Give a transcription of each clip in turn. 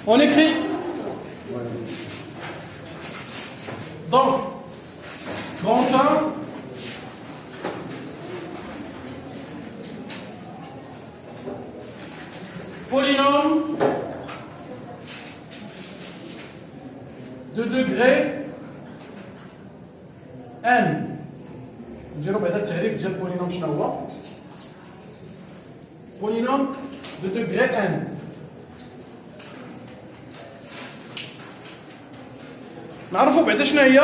On écrit. Donc, grand A, polynôme de degré n. نديرو بعدا التعريف ديال البولينوم شنو هو؟ polynôme de degré n. نعرفوا بعدا شنو هي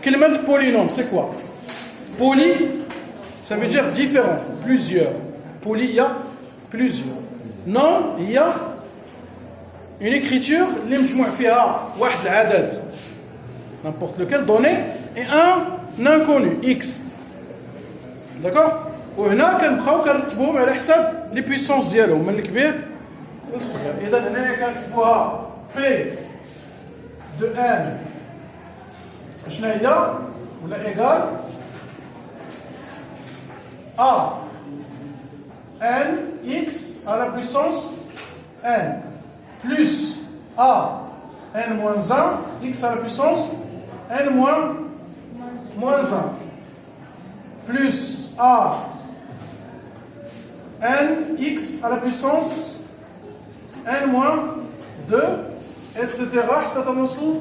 كلمة polynôme. C'est quoi? Poly, ça veut dire différent, plusieurs. Poly, il y a plusieurs. Non, il y a une écriture اللي مجموع فيها واحد العدد n'importe lequel donné et un inconnu x. D'accord? وهنا كنبقاو كنرتبوهم على حساب لي بويسونس ديالهم من الكبير للصغير. اذا هنايا كنكتبوها P de n شنو هي ولا ايغال a n x à la puissance n plus a n moins 1 x à la puissance n moins 1 plus a n x à la puissance n moins 2 etc. حتى توصل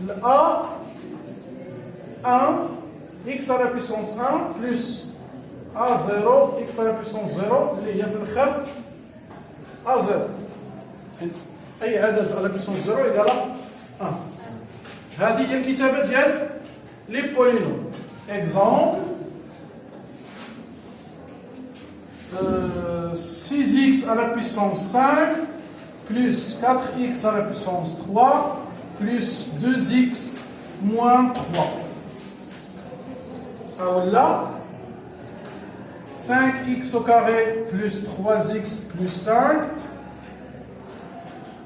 ل a 1 x à la puissance 1 plus a0 x à la puissance 0 اللي هي في الاخر a0. اي عدد على puissance 0 يقال 1. هذه هي الكتابه ديال لي بولينوم. Exemple, 6x à la puissance 5 plus 4x à la puissance 3 plus 2x moins 3. Alors là, 5x au carré plus 3x plus 5.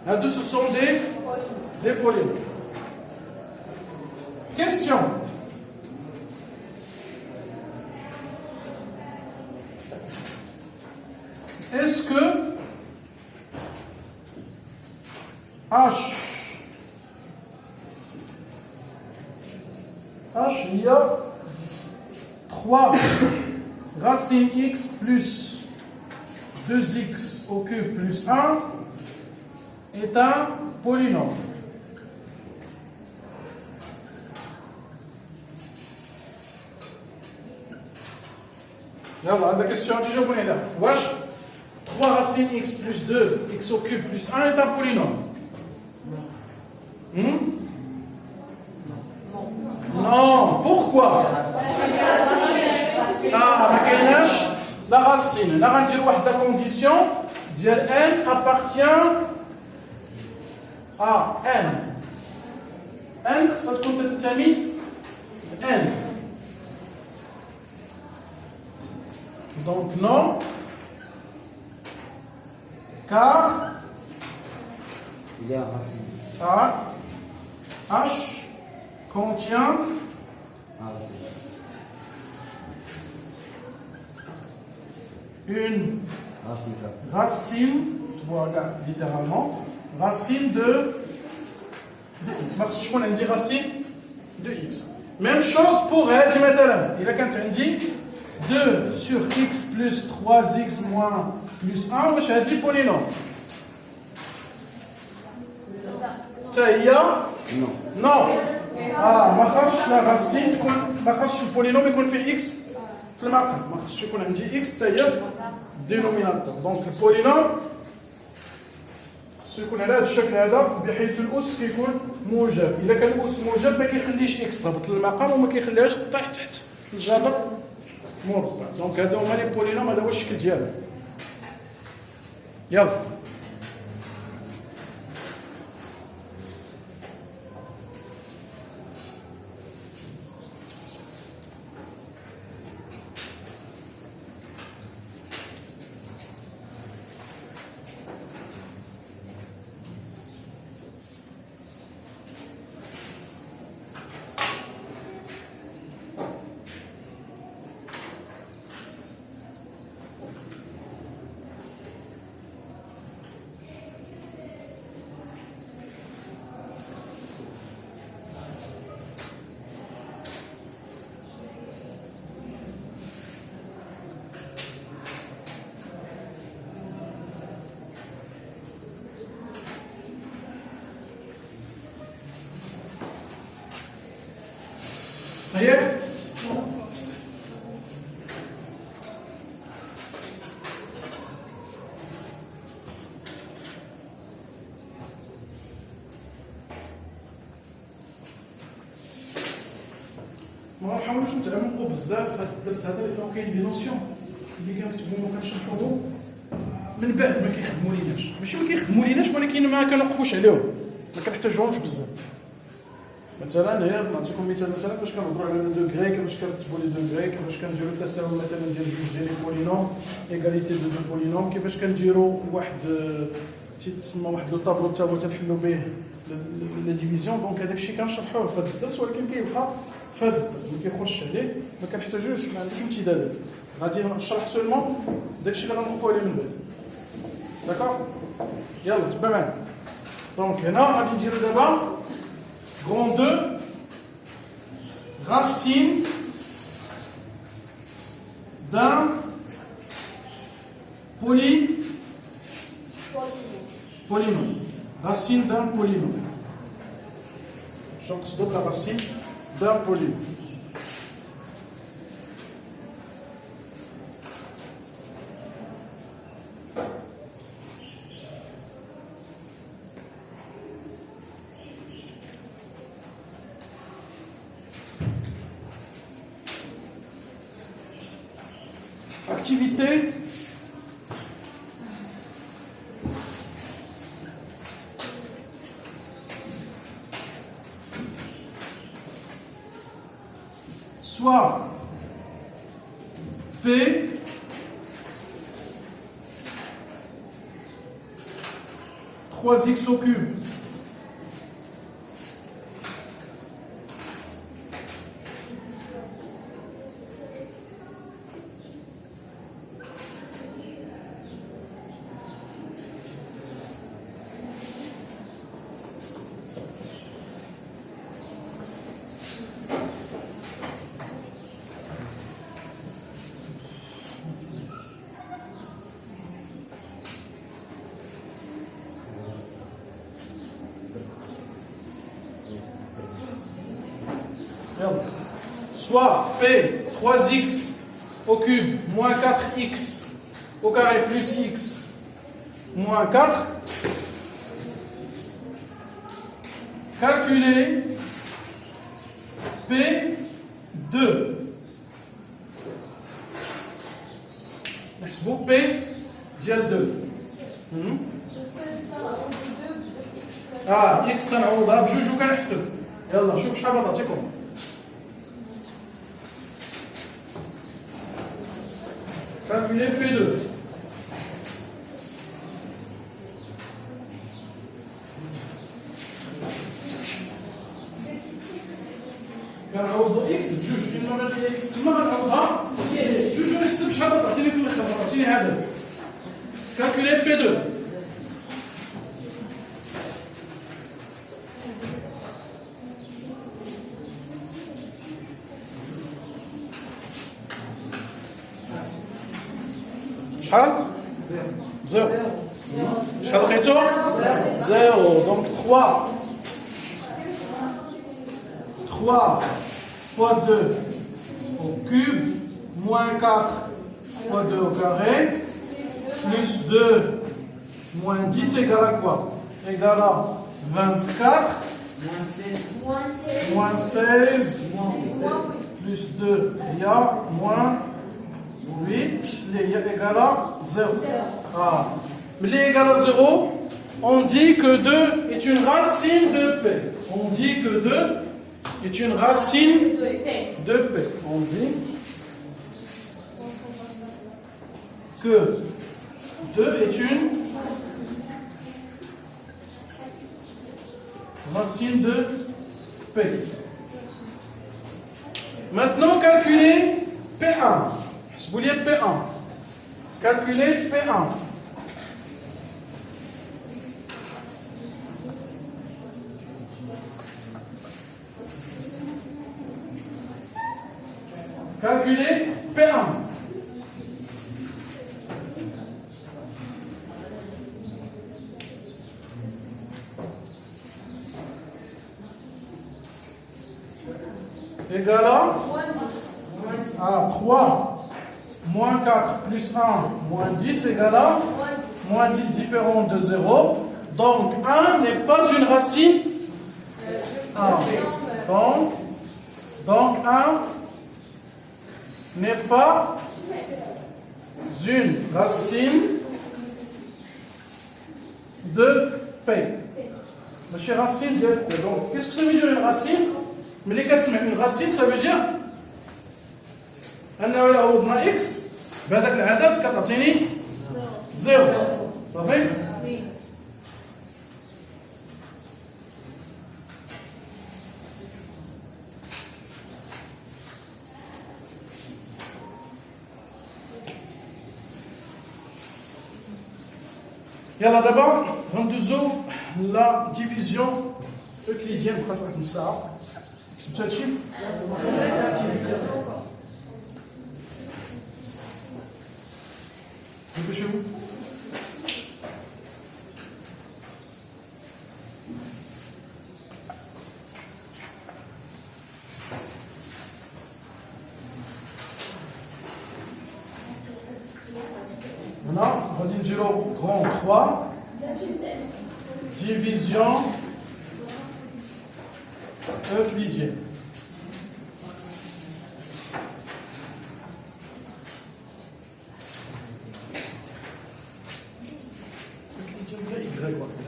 Là, deux, ce sont des polynômes. Question. Est-ce que il y a 3 racine x plus 2x au cube plus 1 est un polynôme? Là, la question du jour est là. Wesh, 3 racine x plus 2 x au cube plus 1 est un polynôme? Non. Pourquoi? ما كايناش لا racine. هنا غندير واحد لا كونديسيون ديال n appartient à n. n خصها تكون تنتمي ل n. Donc non, car il y a racine. H contient une racine, littéralement, racine de x. Je connais une racine de x. Même chose pour elle, il a quand on dit 2 sur x plus 3x moins plus 1, واش هادي polynôme. Non. ما خاصش لا راسين تكون ما خاصش البولينوم يكون فيه x في المقام. ما خاصش يكون عندي x حتى هي في الدينوميناتور. دونك البولينوم خصو يكون على هذا الشكل هذا بحيث الاس كيكون موجب. الا كان الاس موجب ما كيخليش x تهبط للمقام وما كيخليهاش تطيح تحت الجذر مربع. دونك هذا هما لي بولينوم. هذا هو الشكل ديالو. يلا. صحيح؟ ما نحاولوش نتعمقوا بزاف في هذا الدرس هذا لانه كاين دي نوسيون اللي كنكتبوهم وكنشرحوهم من بعد ما كيخدموا ليناش، ماشي ما كيخدموا ليناش ولكن ما كنوقفوش عليهم، ما كنحتاجوهمش بزاف. مثلا هي نعطيكم مثال، مثلا فاش كنهضروا على لو دوغري، كيفاش كنكتبوا لي دوغري، كيفاش كنديروا التساوي مثلا ديال جوج ديال لي بولينوم، ايغاليتي دو دو بولينوم، كيفاش كنديروا واحد تيتسمى واحد لو طابلو حتى هو تنحلوا به لا ديفيزيون. دونك هذاك الشيء كنشرحوه في هذا الدرس ولكن كيبقى في هذا الدرس ما كيخرجش عليه، ما كنحتاجوش، ما عندوش امتدادات. غادي نشرح سولمون داك الشيء اللي غنوقفوا عليه من بعد. داكور؟ يلا تبع معايا. دونك هنا غادي نديرو دابا grand 2 racine d'un polynôme. Racine d'un polynôme. Je donne la racine d'un polynôme. Activité soit P trois x au cube soit P 3x au cube moins 4x au carré plus x moins 4, calculer P2. نحسبوا P ديال 2. x تنعوضها بجوج وكنحسب. يلا شوف شحال غتعطيكم. Calculer P2. كنعوضوا x بجوج فين ما بغيت x تما غتعوضها جوج ونحسب شحال غتعطيني في الاخر، غتعطيني عدد. Calculer P2. شحال؟ زيرو. شحال لقيتو؟ زيرو. دونك 3 fois 2 au cube moins 4 fois 2 au carré plus 2 moins 10 égale à quoi? Égale à 24 moins 16 plus 2 il y a moins 8 اللي هي égale à 0. Mais les égale à 0, on dit que 2 est une racine de P. On dit que 2 est une racine de P. On dit que 2 est une racine de P. Maintenant, calculez P1. Vous vouliez P1. Calculez P1. Calculez P1. égale à 3 moins 4 plus 1 moins 10 égale à moins 10 différent de 0. Donc 1 n'est pas une racine. 1. Donc 1 n'est pas une racine de P. ماشي racine ديال P. Donc qu'est-ce que ça veut dire une racine? ملي كتسمع une racine ça veut dire أنه إلا عوضنا x بهذاك العدد كتعطيني 0 صافي؟ يلا دابا غندوزو لا ديفيزيون euclidienne. بقات واحد نص ساعة كتبتو هادشي ديبشيو. هنا غادي نديرو grand 3 division euclidienne. Euclidienne بلا y واحد.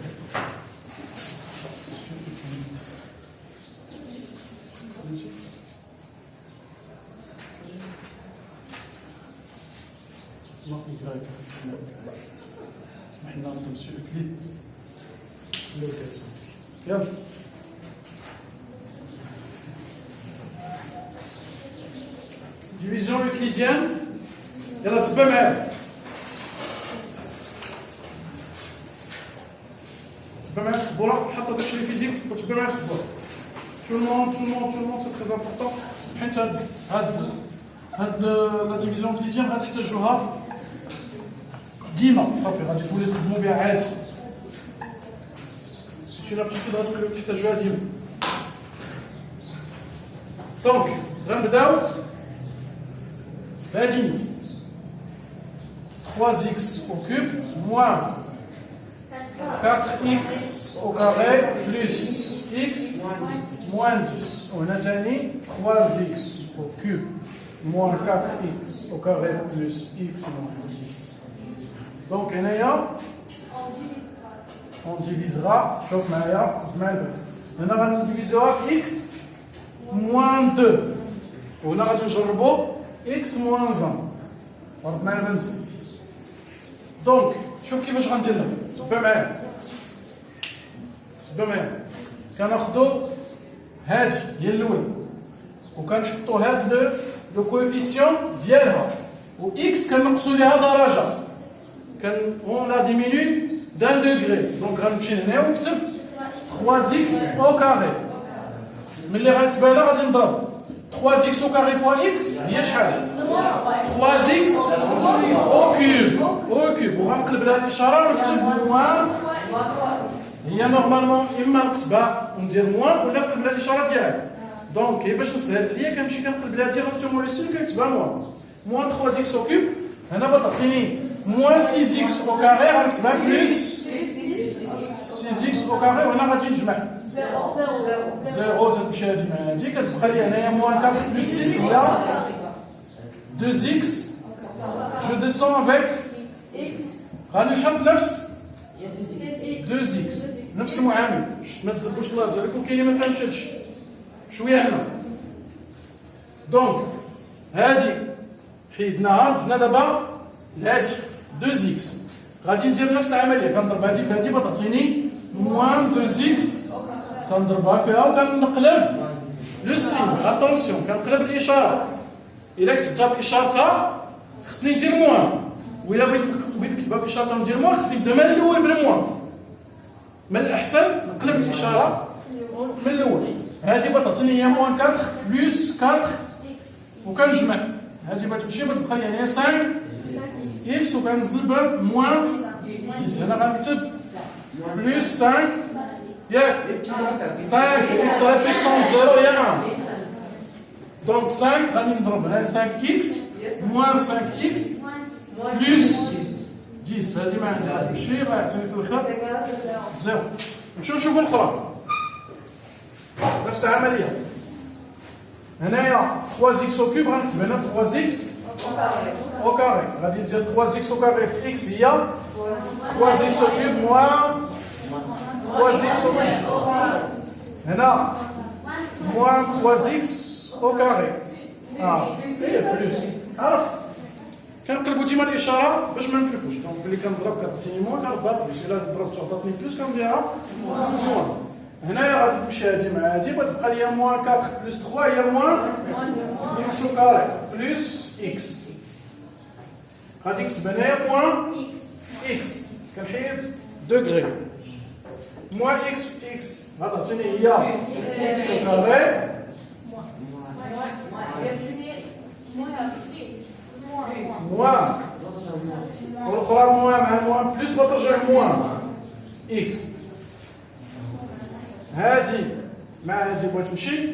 ما y. اسمح لنا نمشيو لكليب. يلا division euclidienne. يلا تبع معايا تبع معايا في السبوره. حط داكشي اللي في يديك وتبع معايا في السبوره. tout le monde c'est très important. حيت هاد لا ديفيزيون euclidienne غادي تحتاجوها ديما صافي غادي تولي تخدموا بها عادي. سي اون ابتيتود غتوليو تحتاجوها ديما. دونك غنبداو بهادي نيت 3x au cube moins 4x au carré plus x moins 10. وهنا ثاني 3x au cube moins 4x au carré plus x moins 10. Donc هنايا on divisera. شوف معايا هنا غنديفيزيوها ب x moins 2 وهنا غادي نجربو x moins 1. ضرب معايا بنزل. دونك شوف كيفاش غندير لها. تبع معايا كناخدو هادي هي الاولى وكنحطو هاد لو كوفيسيون ديالها و x كنقصو ليها درجه. on la diminue d'un degré. Donc غنمشي لهنا ونكتب 3x au carré. ملي غتبان غادي نضرب 3x au carré fois x هي شحال؟ 3x au cube. وغنقلب لها الاشاره ونكتب موان. هي نورمالمون اما نكتبها وندير موان ولا نقلب لها الاشاره ديالها. دونك باش نسهل عليا كنمشي كنقلب لها ديريكتومون لو سين كنكتبها موان 3x au cube. هنا بتعطيني moins 6x au carré غنكتبها بلس 6x au carré. وهنا غادي نجمع 0 تمشي هادي مع هادي كتبقى لي هنايا موان 4 بلس 6 هي 2x. جو ديسون افيك غادي نحط نفس 2x نفس المعامل. ما تزبوش الله يرضي عليكم كاين اللي ما فهمش هادشي شويه عنا. دونك هادي حيدناها دزنا دابا لهادي 2x. غادي ندير نفس العمليه كنضرب هادي في هادي بتعطيني موان 2x. تنضربها فيها وكنقلب لو سين. اتونسيون كنقلب الاشاره. الا كتبتها باشارتها خصني ندير موان وإلا بغيت نكتبها باشارتها وندير موان خصني نبدا من الاول بالموان. من الاحسن نقلب الاشاره من الاول. هادي بتعطيني هي موان 4 بلس 4 وكنجمع. هادي بتمشي بتبقى لي هنايا 5 x وكنزل بموان 10. هنا غنكتب بلس 5 ياك 5 x على بيسونس 0 هي 1. Donc 5 غادي نضرب 5x moins 5x plus 10 هذه ما عندها غتمشي غتعطيني في الاخر زيرو. نمشيو نشوفوا الاخرى نفس العمليه. هنايا 3x au cube غنكتب هنا 3x au carré غادي ندير 3x au carré في x هي 3x au cube moins 3x au cube. هنا moins 3x au carré. بلوس عرفت كنقلبوا ديما الاشاره باش ما نتلفوش. دونك ملي كنضرب كتعطيني موان كنضرب بلوس، الا ضربت وعطاتني بلوس كنديرها موان. هنايا غادي تمشي هادي مع هادي غتبقى ليا موان 4 بلس 3 هي موان اكس او كاري بلس اكس. غادي نكتب هنايا موان اكس كنحيد دوغري موان اكس في اكس غتعطيني هي اكس او كاري موان والاخرى موان مع الموان بلس غترجع موان اكس. هادي مع هادي بغات تمشي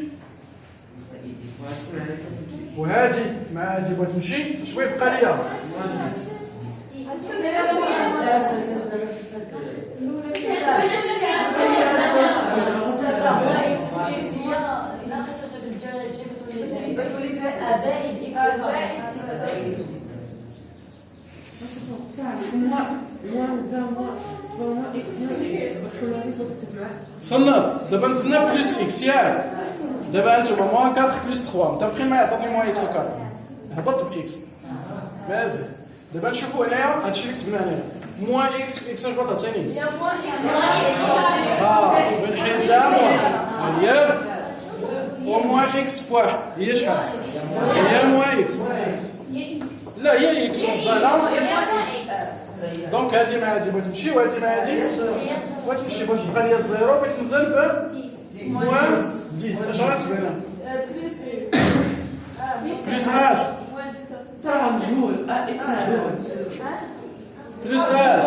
وهادي مع هادي بغات تمشي شويه يبقى ليا تصنت دابا نتسنى بلس اكس ياك. دابا انتما موان 4 بلس 3 متفقين معايا عطاتني موان اكس وكاري هبط باكس مازال. دابا نشوفوا هنايا هادشي اللي كتبنا هنايا موان اكس في اكس اش غتعطيني بنحيد لها موان هي وموان اكس في واحد هي شحال هي موان اكس لا هي اكس دونك هادي مع هادي بغات تمشي وهادي مع هادي بغات تمشي باش تبقى ليا الزيرو بغيت نزل ب موان 10 اش غنكتب هنا بلس اش صراحة مجهول اكس مجهول بلس اش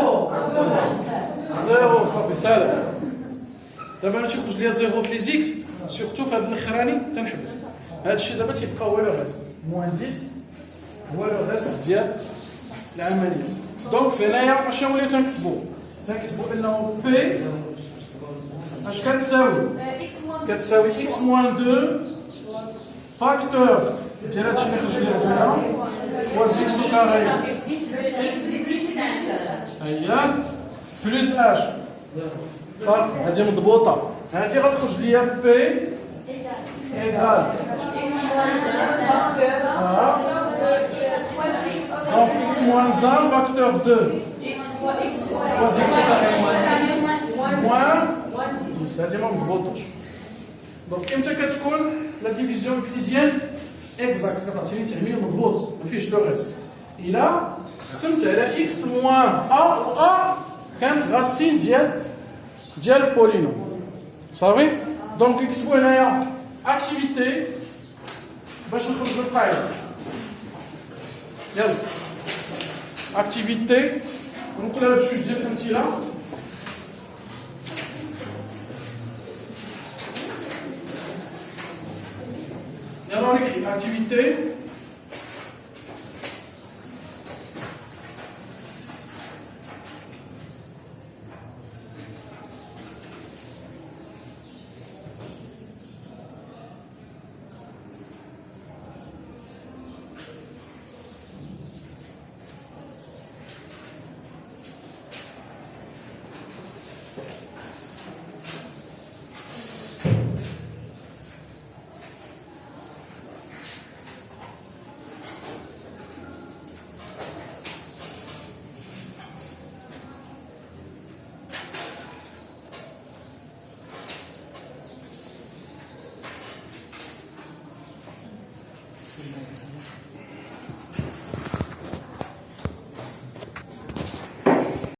زيرو صافي سالت. دابا ملي تيخرج ليا زيرو في لي زيكس سورتو في هذا الاخراني تنحبس. هذا الشيء دابا تيبقى هو لو ريست موان 10 هو لو ريست ديال العمليه. دونك في هنايا اش نوليو تنكتبوا انه بي اش كتساوي كتساوي اكس موان 2 فاكتور ديال هادشي اللي خرج ليا هنا واز اكس او كاري هيا بلس اش صافي هادي مضبوطه. هادي غتخرج ليا بي ايكال donc x moins 1 facteur 2 fois x au carré moins 10 هادي ما مضبوطاش. دونك امتى كتكون لا ديفيزيون يوكليديان اكزاكت كتعطيني تعمير مضبوط ما فيهش لو ريست الا قسمت على x moins a و a كانت غاسين ديال البولينوم صافي. دونك نكتبوا هنايا اكتيفيتي باش نخرجوا القاعده. يلا اكتيفيتي نقولها بجوج ديال الامثله. يلا نكتب اكتيفيتي